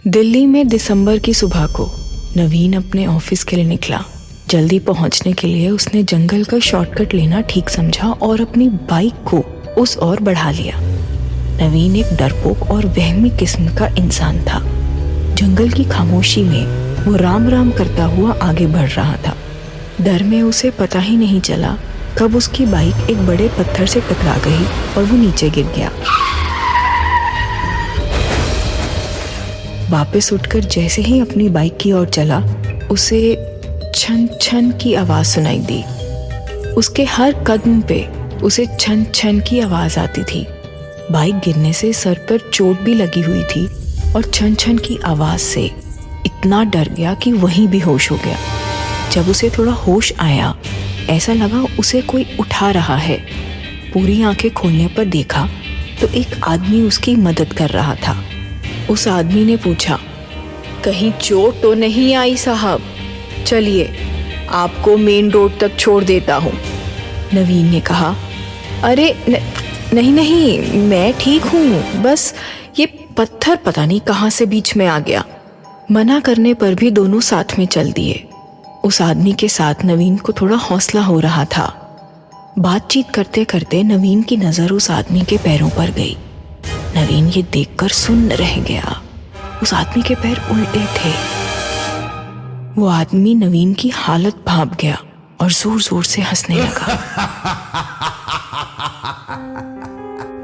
दिल्ली में दिसंबर की सुबह को नवीन अपने ऑफिस के लिए निकला। जल्दी पहुंचने के लिए उसने जंगल का शॉर्टकट लेना ठीक समझा और अपनी बाइक को उस ओर बढ़ा लिया। नवीन एक डरपोक और वहमी किस्म का इंसान था। जंगल की खामोशी में वो राम राम करता हुआ आगे बढ़ रहा था। डर में उसे पता ही नहीं चला कब उसकी बाइक एक बड़े पत्थर से टकरा गई और वो नीचे गिर गया। वापस उठकर जैसे ही अपनी बाइक की ओर चला, उसे छन छन की आवाज़ सुनाई दी। उसके हर कदम पे उसे छन छन की आवाज़ आती थी। बाइक गिरने से सर पर चोट भी लगी हुई थी और छन छन की आवाज़ से इतना डर गया कि वहीं बेहोश हो गया। जब उसे थोड़ा होश आया, ऐसा लगा उसे कोई उठा रहा है। पूरी आंखें खोलने पर देखा तो एक आदमी उसकी मदद कर रहा था। उस आदमी ने पूछा, कहीं चोट तो नहीं आई साहब? चलिए, आपको मेन रोड तक छोड़ देता हूँ। नवीन ने कहा, अरे नहीं नहीं, मैं ठीक हूँ, बस ये पत्थर पता नहीं कहाँ से बीच में आ गया। मना करने पर भी दोनों साथ में चल दिए। उस आदमी के साथ नवीन को थोड़ा हौसला हो रहा था। बातचीत करते करते नवीन की नज़र उस आदमी के पैरों पर गई। नवीन ये देखकर सुन्न रह गया। उस आदमी के पैर उल्टे थे। वो आदमी नवीन की हालत भांप गया और जोर जोर से हंसने लगा।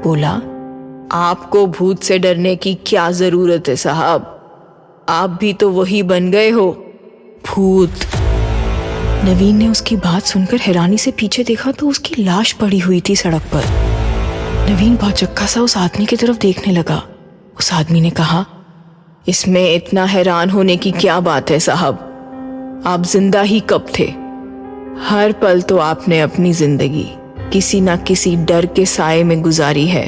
बोला, आपको भूत से डरने की क्या जरूरत है साहब? आप भी तो वही बन गए हो, भूत। नवीन ने उसकी बात सुनकर हैरानी से पीछे देखा तो उसकी लाश पड़ी हुई थी सड़क पर। नवीन भौचक्का सा उस आदमी की तरफ देखने लगा। उस आदमी ने कहा, इसमें इतना हैरान होने की क्या बात है साहब? आप जिंदा ही कब थे? हर पल तो आपने अपनी जिंदगी किसी ना किसी डर के साए में गुजारी है।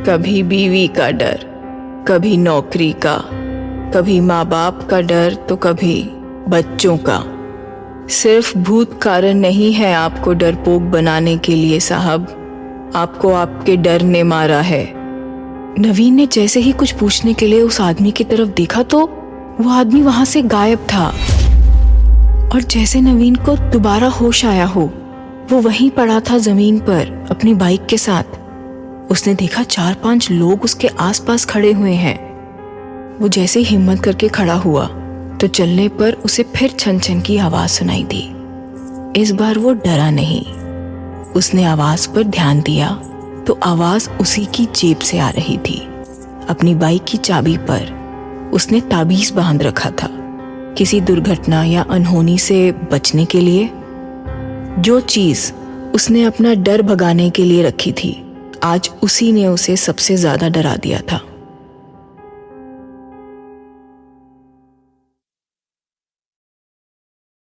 कभी बीवी का डर, कभी नौकरी का, कभी माँ बाप का डर, तो कभी बच्चों का। सिर्फ भूत कारण नहीं है आपको डरपोक बनाने के लिए साहब, आपको आपके डर ने मारा है। नवीन ने जैसे ही कुछ पूछने के लिए उस आदमी की तरफ देखा तो वो आदमी वहां से गायब था। और जैसे नवीन को दोबारा होश आया हो, वो वहीं पड़ा था जमीन पर अपनी बाइक के साथ। उसने देखा 4-5 लोग उसके आसपास खड़े हुए हैं। वो जैसे ही हिम्मत करके खड़ा हुआ तो चलने पर उसे फिर छन छन की आवाज सुनाई दी। इस बार वो डरा नहीं। उसने आवाज पर ध्यान दिया तो आवाज उसी की जेब से आ रही थी। अपनी बाइक की चाबी पर उसने ताबीज बांध रखा था, किसी दुर्घटना या अनहोनी से बचने के लिए। जो चीज उसने अपना डर भगाने के लिए रखी थी, आज उसी ने उसे सबसे ज्यादा डरा दिया था।